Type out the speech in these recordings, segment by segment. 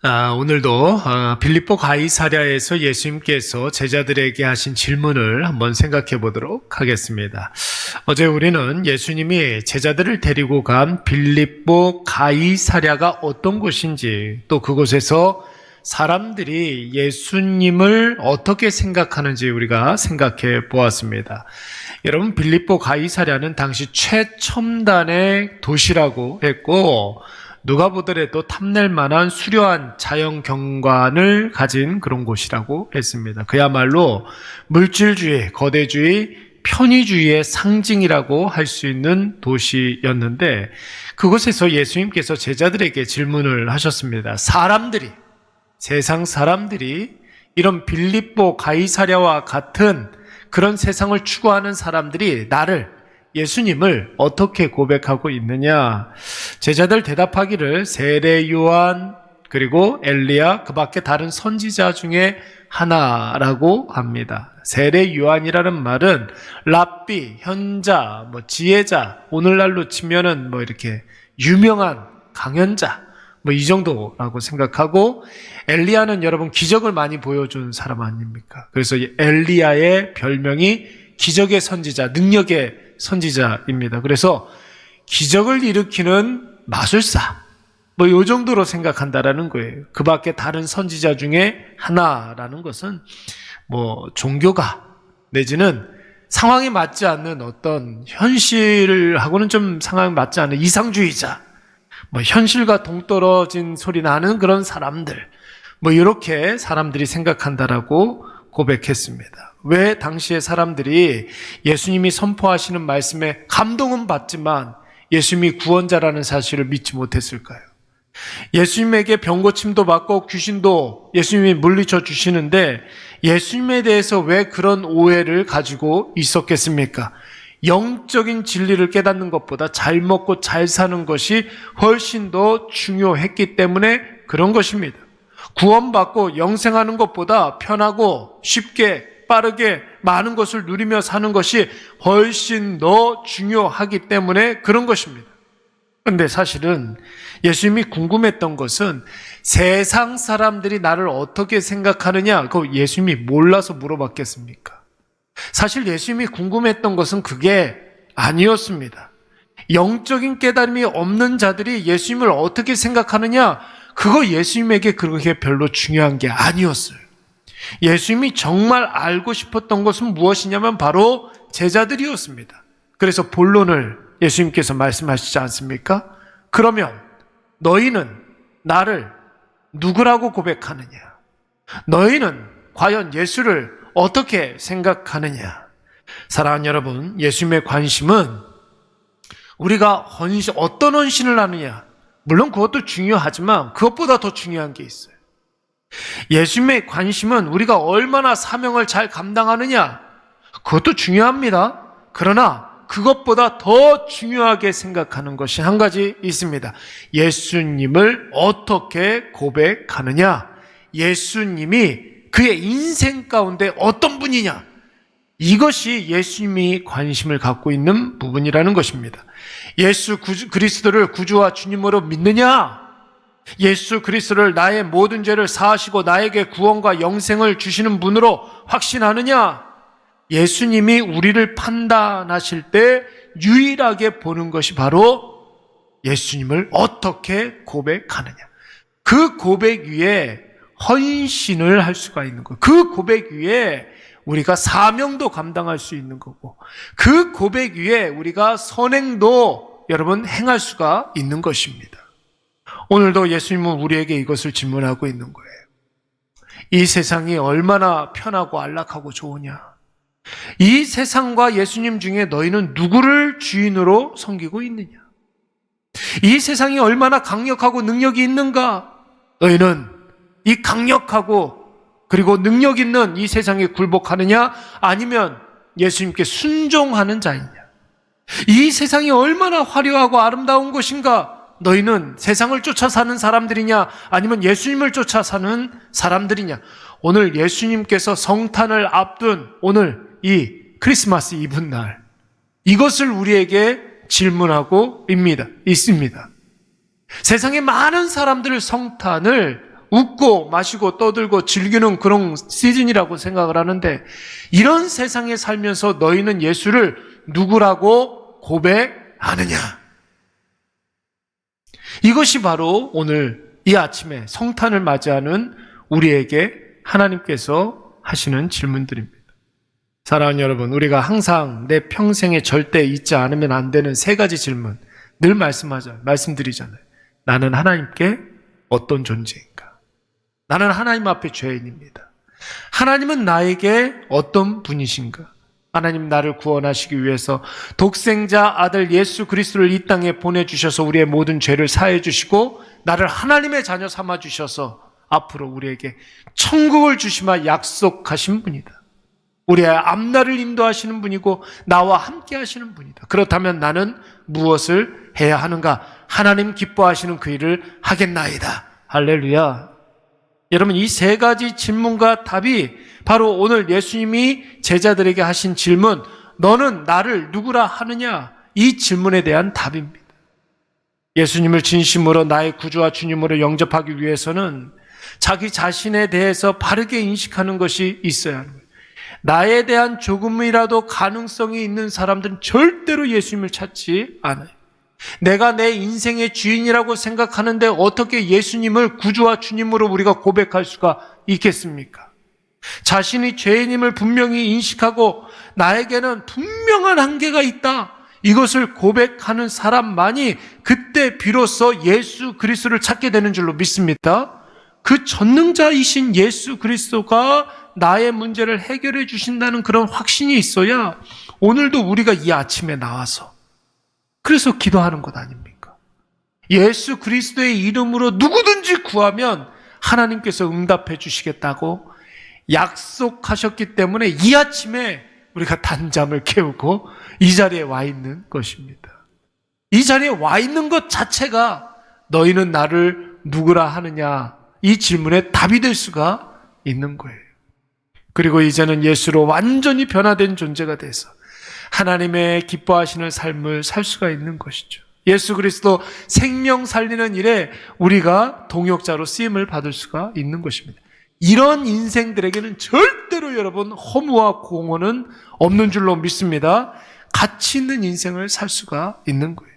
오늘도 빌립보 가이사랴에서 예수님께서 제자들에게 하신 질문을 한번 생각해 보도록 하겠습니다. 어제 우리는 예수님이 제자들을 데리고 간 빌립보 가이사랴가 어떤 곳인지, 또 그곳에서 사람들이 예수님을 어떻게 생각하는지 우리가 생각해 보았습니다. 여러분, 빌립보 가이사랴는 당시 최첨단의 도시라고 했고, 누가 보더라도 탐낼 만한 수려한 자연 경관을 가진 그런 곳이라고 했습니다. 그야말로 물질주의, 거대주의, 편의주의의 상징이라고 할 수 있는 도시였는데, 그곳에서 예수님께서 제자들에게 질문을 하셨습니다. 세상 사람들이 이런 빌립보 가이사랴와 같은 그런 세상을 추구하는 사람들이 예수님을 어떻게 고백하고 있느냐? 제자들 대답하기를 세례 요한, 그리고 엘리야, 그 밖에 다른 선지자 중에 하나라고 합니다. 세례 요한이라는 말은 랍비, 현자, 지혜자, 오늘날로 치면은 이렇게 유명한 강연자, 이 정도라고 생각하고, 엘리야는 여러분 기적을 많이 보여준 사람 아닙니까? 그래서 엘리야의 별명이 기적의 선지자, 능력의 선지자입니다. 그래서 기적을 일으키는 마술사, 요 정도로 생각한다라는 거예요. 그 밖에 다른 선지자 중에 하나라는 것은 종교가 내지는 상황에 맞지 않는 어떤 현실하고는 좀 상황에 맞지 않는 이상주의자, 현실과 동떨어진 소리 나는 그런 사람들, 이렇게 사람들이 생각한다라고 고백했습니다. 왜 당시의 사람들이 예수님이 선포하시는 말씀에 감동은 받지만 예수님이 구원자라는 사실을 믿지 못했을까요? 예수님에게 병고침도 받고 귀신도 예수님이 물리쳐 주시는데 예수님에 대해서 왜 그런 오해를 가지고 있었겠습니까? 영적인 진리를 깨닫는 것보다 잘 먹고 잘 사는 것이 훨씬 더 중요했기 때문에 그런 것입니다. 구원받고 영생하는 것보다 편하고 쉽게 빠르게 많은 것을 누리며 사는 것이 훨씬 더 중요하기 때문에 그런 것입니다. 그런데 사실은 예수님이 궁금했던 것은 세상 사람들이 나를 어떻게 생각하느냐, 그거 예수님이 몰라서 물어봤겠습니까? 사실 예수님이 궁금했던 것은 그게 아니었습니다. 영적인 깨달음이 없는 자들이 예수님을 어떻게 생각하느냐, 그거 예수님에게 그렇게 별로 중요한 게 아니었어요. 예수님이 정말 알고 싶었던 것은 무엇이냐면 바로 제자들이었습니다. 그래서 본론을 예수님께서 말씀하시지 않습니까? 그러면 너희는 나를 누구라고 고백하느냐? 너희는 과연 예수를 어떻게 생각하느냐? 사랑하는 여러분, 예수님의 관심은 우리가 어떤 헌신을 하느냐, 물론 그것도 중요하지만 그것보다 더 중요한 게 있어요. 예수님의 관심은 우리가 얼마나 사명을 잘 감당하느냐, 그것도 중요합니다. 그러나 그것보다 더 중요하게 생각하는 것이 한 가지 있습니다. 예수님을 어떻게 고백하느냐, 예수님이 그의 인생 가운데 어떤 분이냐, 이것이 예수님이 관심을 갖고 있는 부분이라는 것입니다. 예수 그리스도를 구주와 주님으로 믿느냐, 예수 그리스도를 나의 모든 죄를 사하시고 나에게 구원과 영생을 주시는 분으로 확신하느냐, 예수님이 우리를 판단하실 때 유일하게 보는 것이 바로 예수님을 어떻게 고백하느냐, 그 고백 위에 헌신을 할 수가 있는 거예요. 그 고백 위에 우리가 사명도 감당할 수 있는 거고, 그 고백 위에 우리가 선행도 여러분 행할 수가 있는 것입니다. 오늘도 예수님은 우리에게 이것을 질문하고 있는 거예요. 이 세상이 얼마나 편하고 안락하고 좋으냐? 이 세상과 예수님 중에 너희는 누구를 주인으로 섬기고 있느냐? 이 세상이 얼마나 강력하고 능력이 있는가? 너희는 이 강력하고 그리고 능력 있는 이 세상에 굴복하느냐, 아니면 예수님께 순종하는 자이냐? 이 세상이 얼마나 화려하고 아름다운 것인가? 너희는 세상을 쫓아 사는 사람들이냐, 아니면 예수님을 쫓아 사는 사람들이냐? 오늘 예수님께서 성탄을 앞둔 오늘 이 크리스마스 이브날, 이것을 우리에게 질문하고 있습니다. 세상의 많은 사람들을 성탄을 웃고 마시고 떠들고 즐기는 그런 시즌이라고 생각을 하는데, 이런 세상에 살면서 너희는 예수를 누구라고 고백하느냐? 이것이 바로 오늘 이 아침에 성탄을 맞이하는 우리에게 하나님께서 하시는 질문들입니다. 사랑하는 여러분, 우리가 항상 내 평생에 절대 잊지 않으면 안 되는 세 가지 질문 늘 말씀드리잖아요. 나는 하나님께 어떤 존재인가? 나는 하나님 앞에 죄인입니다. 하나님은 나에게 어떤 분이신가? 하나님 나를 구원하시기 위해서 독생자 아들 예수 그리스도를 이 땅에 보내주셔서 우리의 모든 죄를 사해 주시고 나를 하나님의 자녀 삼아 주셔서 앞으로 우리에게 천국을 주시마 약속하신 분이다. 우리의 앞날을 인도하시는 분이고 나와 함께 하시는 분이다. 그렇다면 나는 무엇을 해야 하는가? 하나님 기뻐하시는 그 일을 하겠나이다. 할렐루야. 여러분, 이 세 가지 질문과 답이 바로 오늘 예수님이 제자들에게 하신 질문, 너는 나를 누구라 하느냐? 이 질문에 대한 답입니다. 예수님을 진심으로 나의 구주와 주님으로 영접하기 위해서는 자기 자신에 대해서 바르게 인식하는 것이 있어야 하는 거예요. 나에 대한 조금이라도 가능성이 있는 사람들은 절대로 예수님을 찾지 않아요. 내가 내 인생의 주인이라고 생각하는데 어떻게 예수님을 구주와 주님으로 우리가 고백할 수가 있겠습니까? 자신이 죄인임을 분명히 인식하고 나에게는 분명한 한계가 있다, 이것을 고백하는 사람만이 그때 비로소 예수 그리스도를 찾게 되는 줄로 믿습니다. 그 전능자이신 예수 그리스도가 나의 문제를 해결해 주신다는 그런 확신이 있어야 오늘도 우리가 이 아침에 나와서 그래서 기도하는 것 아닙니까? 예수 그리스도의 이름으로 누구든지 구하면 하나님께서 응답해 주시겠다고 약속하셨기 때문에 이 아침에 우리가 단잠을 깨우고 이 자리에 와 있는 것입니다. 이 자리에 와 있는 것 자체가 너희는 나를 누구라 하느냐, 이 질문에 답이 될 수가 있는 거예요. 그리고 이제는 예수로 완전히 변화된 존재가 돼서 하나님의 기뻐하시는 삶을 살 수가 있는 것이죠. 예수 그리스도 생명 살리는 일에 우리가 동역자로 쓰임을 받을 수가 있는 것입니다. 이런 인생들에게는 절대로 여러분 허무와 공허는 없는 줄로 믿습니다. 가치 있는 인생을 살 수가 있는 거예요.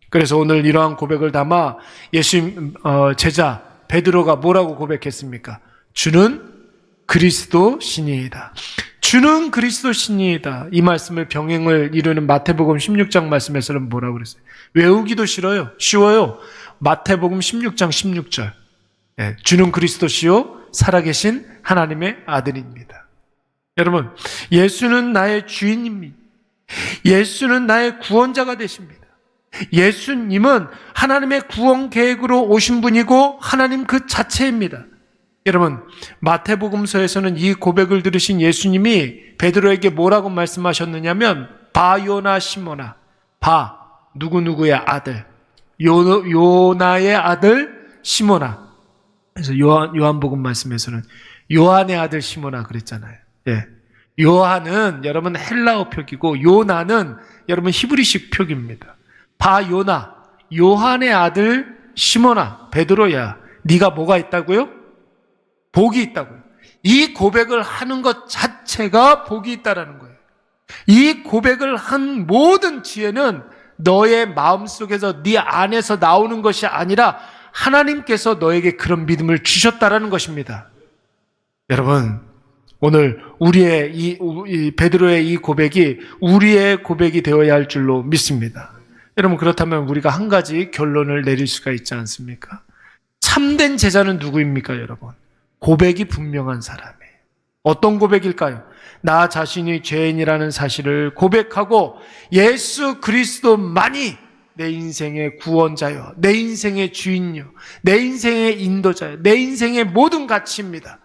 그래서 오늘 이러한 고백을 담아 예수님 제자 베드로가 뭐라고 고백했습니까? 주는 그리스도 신이이다. 주는 그리스도 신이이다. 이 말씀을 병행을 이루는 마태복음 16장 말씀에서는 뭐라고 그랬어요? 외우기도 싫어요. 쉬워요. 마태복음 16장 16절. 네, 주는 그리스도시요 살아계신 하나님의 아들입니다. 여러분, 예수는 나의 주인입니다. 예수는 나의 구원자가 되십니다. 예수님은 하나님의 구원 계획으로 오신 분이고 하나님 그 자체입니다. 여러분, 마태복음서에서는 이 고백을 들으신 예수님이 베드로에게 뭐라고 말씀하셨느냐면 바요나 시모나, 바 누구누구의 아들, 요나의 아들 시모나. 그래서 요한복음 말씀에서는 요한의 아들 시모나 그랬잖아요. 예. 요한은 여러분 헬라어 표기고 요나는 여러분 히브리식 표기입니다. 바요나, 요한의 아들 시모나, 베드로야, 네가 뭐가 있다고요? 복이 있다고요. 이 고백을 하는 것 자체가 복이 있다라는 거예요. 이 고백을 한 모든 지혜는 너의 마음속에서 네 안에서 나오는 것이 아니라 하나님께서 너에게 그런 믿음을 주셨다라는 것입니다. 여러분, 오늘 우리의 이 베드로의 이 고백이 우리의 고백이 되어야 할 줄로 믿습니다. 여러분, 그렇다면 우리가 한 가지 결론을 내릴 수가 있지 않습니까? 참된 제자는 누구입니까, 여러분? 고백이 분명한 사람이에요. 어떤 고백일까요? 나 자신이 죄인이라는 사실을 고백하고 예수 그리스도만이 내 인생의 구원자요, 내 인생의 주인요, 내 인생의 인도자요, 내 인생의 모든 가치입니다.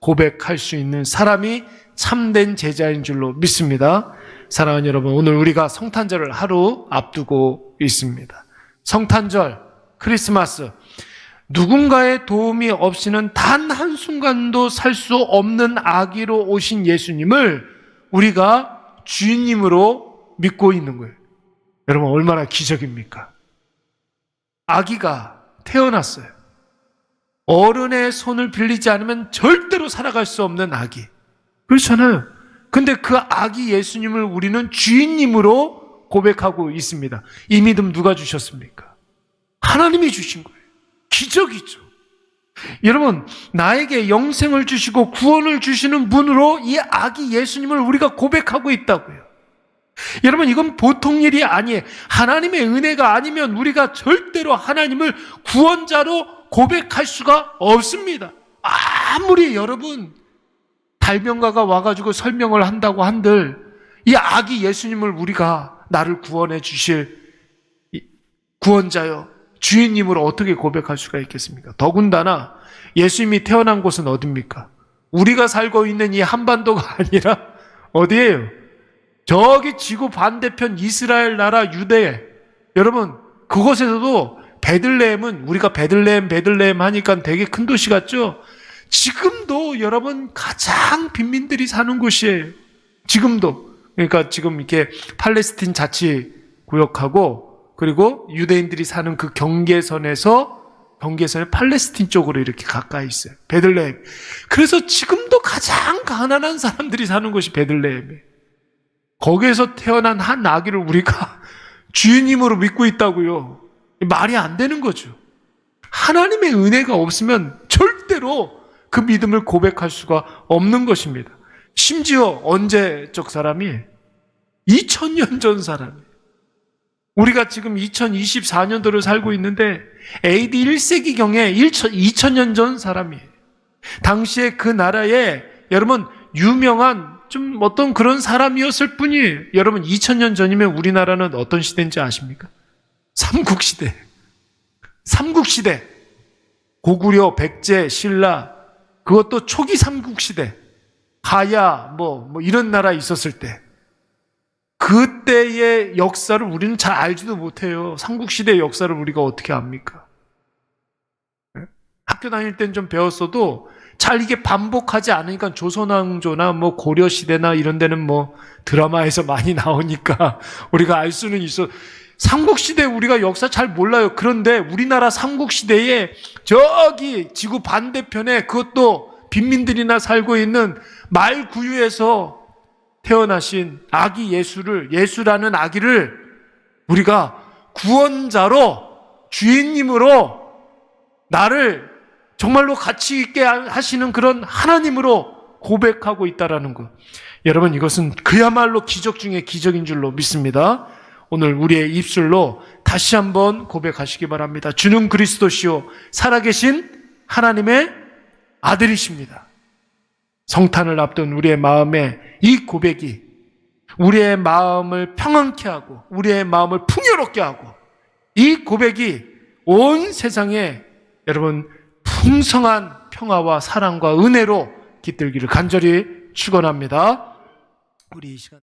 고백할 수 있는 사람이 참된 제자인 줄로 믿습니다. 사랑하는 여러분, 오늘 우리가 성탄절을 하루 앞두고 있습니다. 성탄절, 크리스마스, 누군가의 도움이 없이는 단 한순간도 살 수 없는 아기로 오신 예수님을 우리가 주인님으로 믿고 있는 거예요. 여러분, 얼마나 기적입니까? 아기가 태어났어요. 어른의 손을 빌리지 않으면 절대로 살아갈 수 없는 아기. 그렇잖아요. 근데 그 아기 예수님을 우리는 주인님으로 고백하고 있습니다. 이 믿음 누가 주셨습니까? 하나님이 주신 거예요. 기적이죠. 여러분, 나에게 영생을 주시고 구원을 주시는 분으로 이 아기 예수님을 우리가 고백하고 있다고요. 여러분, 이건 보통 일이 아니에요. 하나님의 은혜가 아니면 우리가 절대로 하나님을 구원자로 고백할 수가 없습니다. 아무리 여러분 달명가가 와가지고 설명을 한다고 한들 이 아기 예수님을 우리가 나를 구원해 주실 구원자요, 주인님으로 어떻게 고백할 수가 있겠습니까? 더군다나 예수님이 태어난 곳은 어디입니까? 우리가 살고 있는 이 한반도가 아니라 어디예요? 저기 지구 반대편 이스라엘 나라 유대. 여러분, 그곳에서도 베들레헴은 우리가 베들레헴 하니까 되게 큰 도시 같죠? 지금도 여러분 가장 빈민들이 사는 곳이에요. 지금도. 그러니까 지금 이렇게 팔레스틴 자치구역하고 그리고 유대인들이 사는 그 경계선에 팔레스틴 쪽으로 이렇게 가까이 있어요. 베들레헴. 그래서 지금도 가장 가난한 사람들이 사는 곳이 베들레헴이에요. 거기에서 태어난 한 아기를 우리가 주인님으로 믿고 있다고요. 말이 안 되는 거죠. 하나님의 은혜가 없으면 절대로 그 믿음을 고백할 수가 없는 것입니다. 심지어 언제적 사람이 2000년 전 사람이에요. 우리가 지금 2024년도를 살고 있는데 AD 1세기경에 2000년 전 사람이에요. 당시에 그 나라에 여러분 유명한 좀 어떤 그런 사람이었을 뿐이에요. 여러분 2000년 전이면 우리나라는 어떤 시대인지 아십니까? 삼국시대. 삼국시대. 고구려, 백제, 신라, 그것도 초기 삼국시대. 가야 뭐 이런 나라 있었을 때. 그때의 역사를 우리는 잘 알지도 못해요. 삼국시대의 역사를 우리가 어떻게 압니까? 학교 다닐 땐 좀 배웠어도 잘 이게 반복하지 않으니까 조선왕조나 뭐 고려시대나 이런 데는 뭐 드라마에서 많이 나오니까 우리가 알 수는 있어. 삼국시대 우리가 역사 잘 몰라요. 그런데 우리나라 삼국시대에 저기 지구 반대편에 그것도 빈민들이나 살고 있는 말구유에서 태어나신 아기 예수라는 아기를 우리가 구원자로 주인님으로 나를 정말로 가치 있게 하시는 그런 하나님으로 고백하고 있다라는 것. 여러분, 이것은 그야말로 기적 중에 기적인 줄로 믿습니다. 오늘 우리의 입술로 다시 한번 고백하시기 바랍니다. 주는 그리스도시요 살아계신 하나님의 아들이십니다. 성탄을 앞둔 우리의 마음에 이 고백이 우리의 마음을 평안케 하고 우리의 마음을 풍요롭게 하고 이 고백이 온 세상에 여러분 풍성한 평화와 사랑과 은혜로 깃들기를 간절히 축원합니다. 우리 이 시간